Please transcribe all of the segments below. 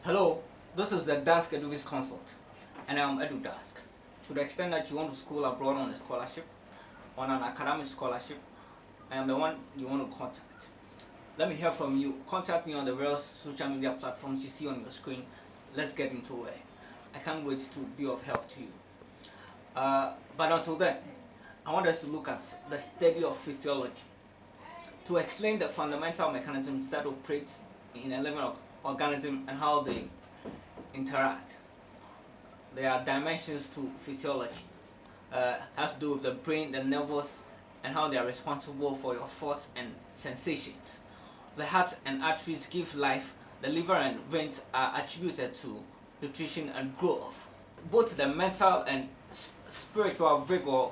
Hello, this is the dask consult, and I'm EdUDASK. To the extent that you want to school abroad on a scholarship, on an academic scholarship, I am the one you want to contact. Let me hear from you. Contact me on the various social media platforms you see on your screen. Let's get into it. I can't wait to be of help to you. But until then, I want us to look at the study of physiology to explain the fundamental mechanisms that operate in a living organism and how they interact. There are dimensions to physiology. Has to do with the brain, the nerves, and how they are responsible for your thoughts and sensations. The heart and arteries give life. The liver and veins are attributed to nutrition and growth. Both the mental and spiritual vigor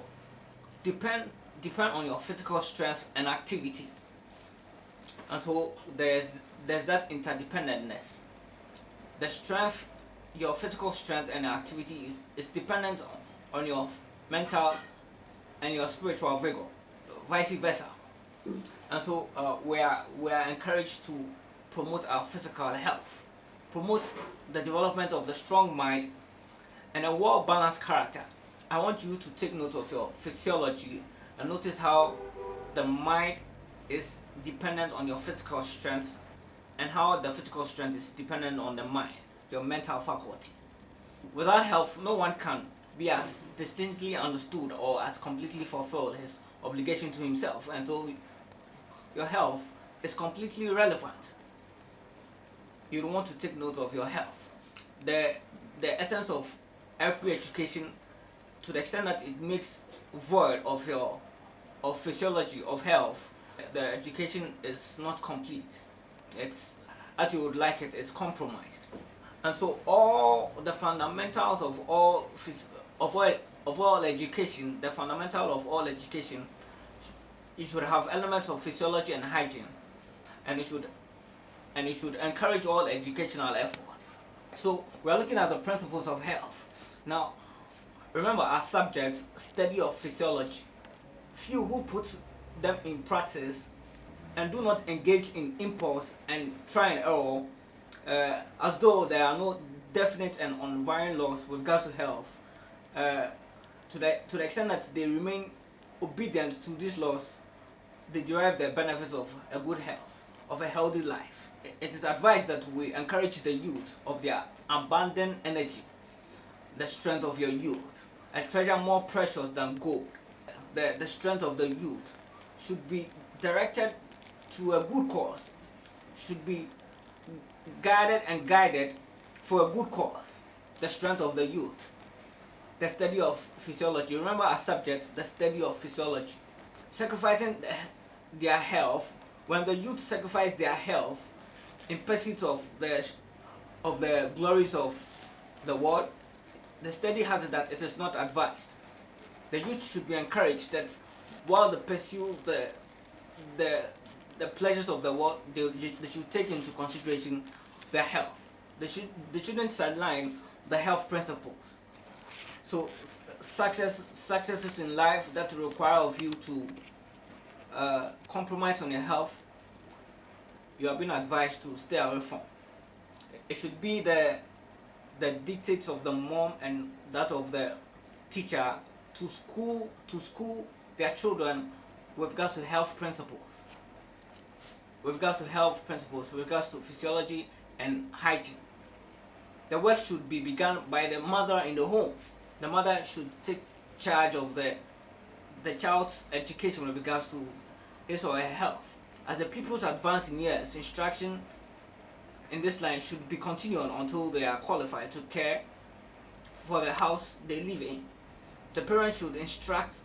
depend on your physical strength and activity. And so there's that interdependentness. The strength, your physical strength and activity is dependent on your mental and your spiritual vigor, vice versa. And so we are encouraged to promote our physical health, promote the development of the strong mind and a well-balanced character. I want you to take note of your physiology and notice how the mind is dependent on your physical strength and how the physical strength is dependent on the mind, your mental faculty. Without health, no one can be as distinctly understood or as completely fulfill his obligation to himself, and so your health is completely relevant. You want to take note of your health. The essence of every education, to the extent that it makes void of physiology, of health, the education is not complete. It's, as you would like it, it's compromised. And so all the fundamentals of all education, the fundamental of all education, it should have elements of physiology and hygiene, and it should encourage all educational efforts. So we're looking at the principles of health. Now, remember our subject, study of physiology. Few who put them in practice and do not engage in impulse and try and error, as though there are no definite and unvarying laws with regards to health, to the extent that they remain obedient to these laws, they derive the benefits of a good health, of a healthy life. It is advised that we encourage the youth of their abundant energy, the strength of your youth, a treasure more precious than gold. The strength of the youth should be directed to a good cause, should be guided for a good cause. The strength of the youth, the study of physiology. Remember our subject, the study of physiology. Sacrificing their health. When the youth sacrifice their health in pursuit of the glories of the world, the study has it that it is not advised. The youth should be encouraged that while they pursue the pleasures of the world, they should take into consideration their health. They shouldn't sideline the health principles. So successes in life that require of you to compromise on your health, you are being advised to stay away from. It should be the dictates of the mom and that of the teacher to school their children with regards to health principles, with regards to physiology and hygiene. The work should be begun by the mother in the home. The mother should take charge of the child's education with regards to his or her health. As the pupils advance in years, instruction in this line should be continued until they are qualified to care for the house they live in. The parents should instruct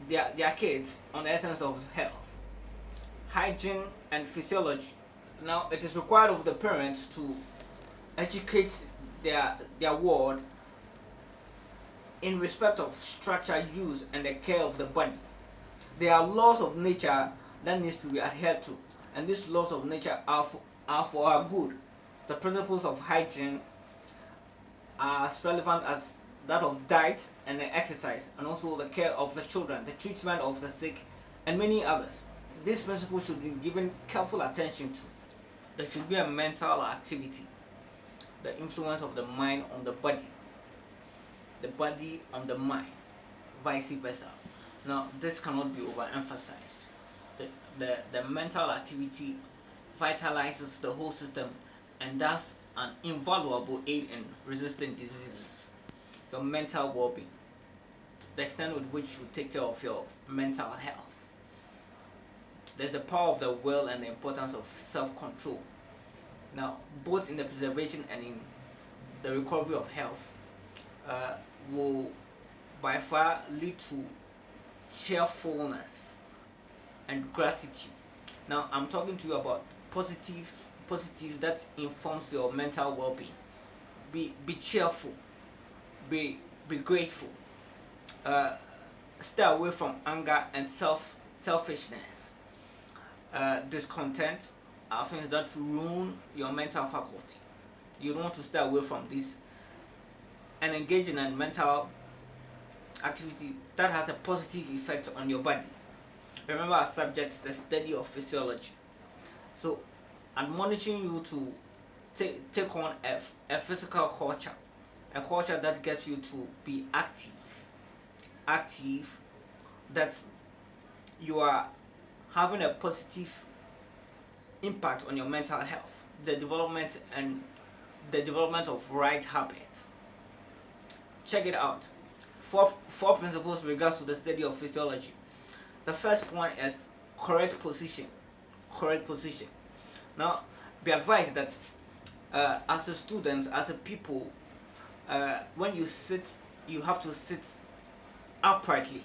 their kids on the essence of health, hygiene and physiology. Now it is required of the parents to educate their ward in respect of structure, use and the care of the body. There are laws of nature that needs to be adhered to, and these laws of nature are for our good. The principles of hygiene are as relevant as that of diet and exercise, and also the care of the children, the treatment of the sick, and many others. These principles should be given careful attention to. There should be a mental activity. the influence of the mind on the body on the mind, vice versa. Now, this cannot be overemphasized. The mental activity vitalizes the whole system, and thus an invaluable aid in resisting diseases. Your mental well-being, the extent with which you take care of your mental health. There's the power of the will and the importance of self-control. Now, both in the preservation and in the recovery of health, will by far lead to cheerfulness and gratitude. Now, I'm talking to you about positive that informs your mental well-being. Be cheerful. Be grateful. Stay away from anger and selfishness. Discontent are things that ruin your mental faculty. You don't want to stay away from this and engage in a mental activity that has a positive effect on your body. Remember our subject, the study of physiology. So, admonishing you to take on a physical culture, a culture that gets you to be active, that you are having a positive impact on your mental health, the development of right habits. Check it out. Four principles with regards to the study of physiology. The first point is correct position. Now, be advised that as a student, as a people, when you sit, you have to sit uprightly.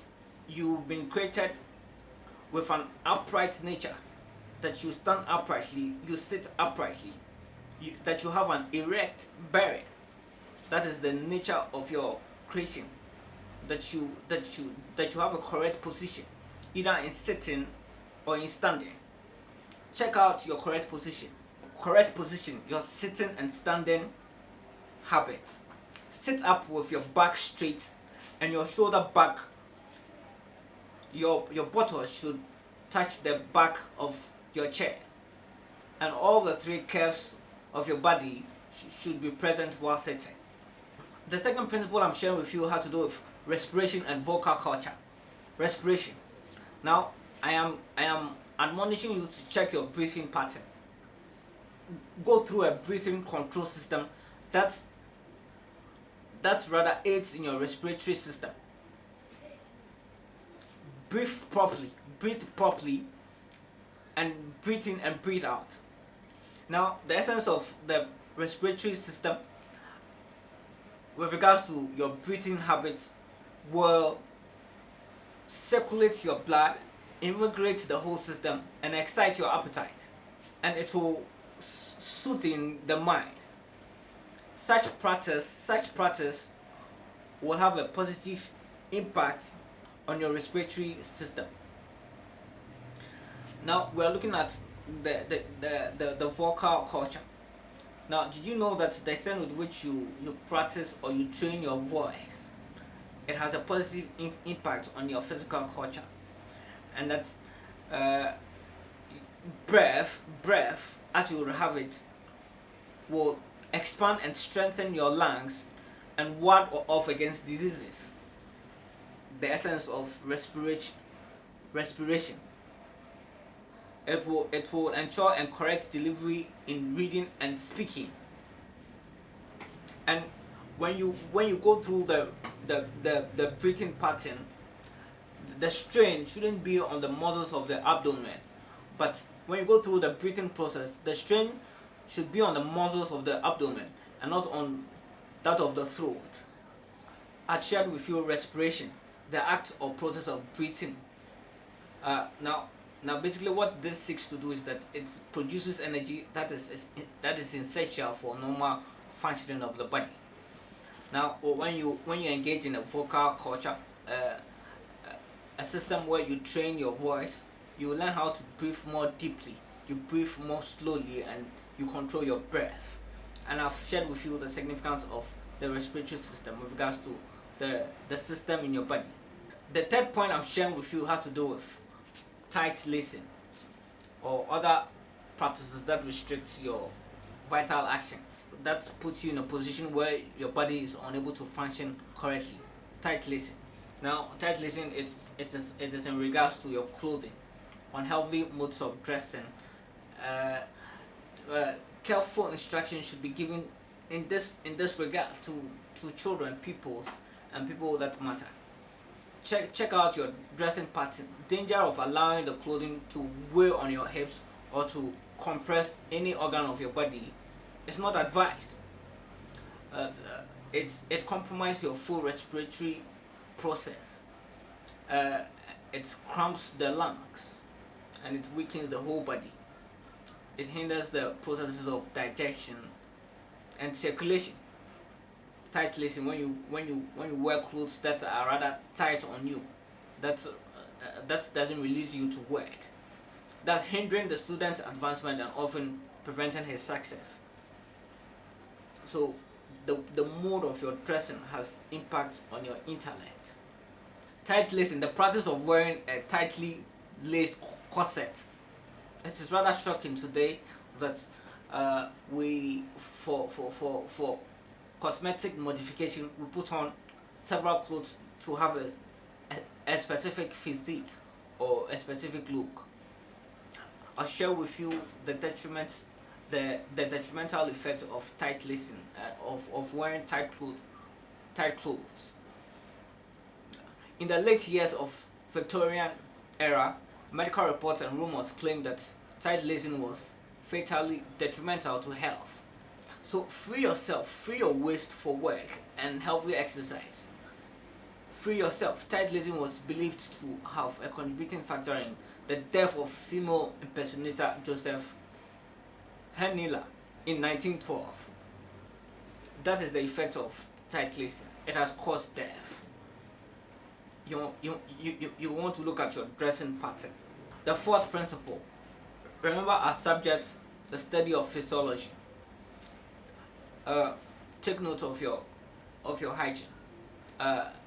You've been created with an upright nature, that you stand uprightly, you sit uprightly, that you have an erect bearing. That is the nature of your creation. That you have a correct position, either in sitting or in standing. Check out your correct position. Your sitting and standing habits. Sit up with your back straight and your shoulder back. Your buttock should touch the back of your chair, and all the three curves of your body should be present while sitting. The second principle I'm sharing with you has to do with respiration and vocal culture. Respiration. Now, I am admonishing you to check your breathing pattern. Go through a breathing control system that rather aids in your respiratory system. Breathe properly, and breathe in and breathe out. Now, the essence of the respiratory system with regards to your breathing habits will circulate your blood, invigorate the whole system, and excite your appetite, and it will soothe the mind. Such practice will have a positive impact on your respiratory system. Now, we are looking at the vocal culture. Now, did you know that the extent with which you practice or you train your voice, it has a positive impact on your physical culture, and that breath, as you will have it, will expand and strengthen your lungs and ward off against diseases. The essence of respiration. It will ensure and correct delivery in reading and speaking. And when you go through the breathing pattern, the strain shouldn't be on the muscles of the abdomen, but when you go through the breathing process, the strain should be on the muscles of the abdomen and not on that of the throat. I shared with you respiration, the act or process of breathing. Now, basically, what this seeks to do is that it produces energy that is essential for normal functioning of the body. Now, when you engage in a vocal culture, a system where you train your voice, you will learn how to breathe more deeply, you breathe more slowly, and you control your breath. And I've shared with you the significance of the respiratory system with regards to the system in your body. The third point I'm sharing with you has to do with tight lacing or other practices that restrict your vital actions. That puts you in a position where your body is unable to function correctly. Tight lacing. Now, tight lacing it is in regards to your clothing, unhealthy modes of dressing. Uh, Careful instruction should be given in this regard to children, people that matter. Check out your dressing pattern. Danger of allowing the clothing to weigh on your hips or to compress any organ of your body is not advised. Uh, it compromises your full respiratory process. Uh, it cramps the lungs and it weakens the whole body. It hinders the processes of digestion and circulation. Tight lacing, when you wear clothes that are rather tight on you, that doesn't release you to work. That's hindering the student's advancement and often preventing his success. So the mode of your dressing has impact on your intellect. Tight lacing, the practice of wearing a tightly laced corset. It is rather shocking today that we for cosmetic modification we put on several clothes to have a specific physique or a specific look. I'll share with you the detrimental effect of tight lacing, of wearing tight clothes. In the late years of Victorian era, medical reports and rumors claim that tight lacing was fatally detrimental to health. So free yourself, free your waist for work and healthy exercise. Free yourself. Tight lacing was believed to have a contributing factor in the death of female impersonator Joseph Henila in 1912. That is the effect of tight lacing. It has caused death. You want to look at your dressing pattern. The fourth principle. Remember our subject, the study of physiology. Take note of your hygiene,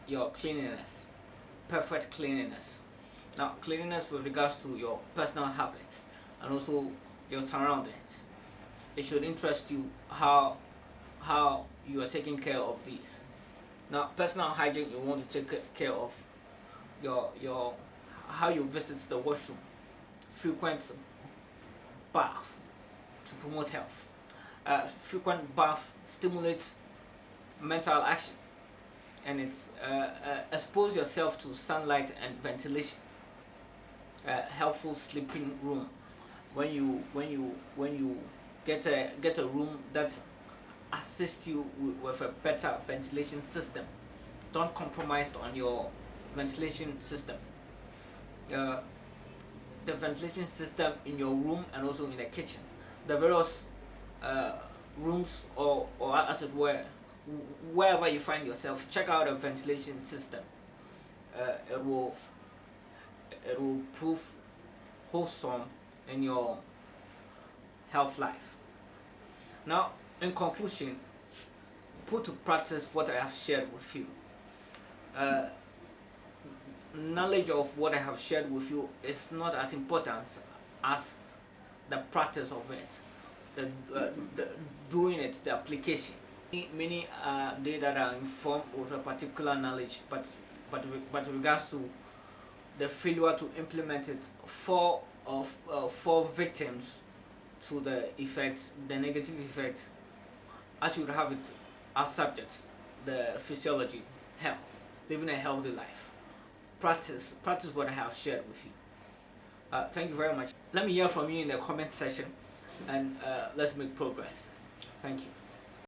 your cleanliness, perfect cleanliness. Now, cleanliness with regards to your personal habits and also your surroundings. It should interest you how you are taking care of these. Now, personal hygiene, you want to take care of your how you visit the washroom, frequent bath to promote health. Frequent bath stimulates mental action, and it's expose yourself to sunlight and ventilation. Helpful sleeping room. When you get a room that assists you with a better ventilation system. Don't compromise on your ventilation system. The ventilation system in your room and also in the kitchen. The various rooms or as it were, wherever you find yourself, check out a ventilation system. It will prove wholesome in your health life. Now, in conclusion, put to practice what I have shared with you. Knowledge of what I have shared with you is not as important as the practice of it, the doing it, the application. Many they that are informed with a particular knowledge, but with regards to the failure to implement it, four victims to the effects, the negative effects, I should have it as subject, the physiology, health, living a healthy life. Practice what I have shared with you. Thank you very much. Let me hear from you in the comment section, and let's make progress. Thank you.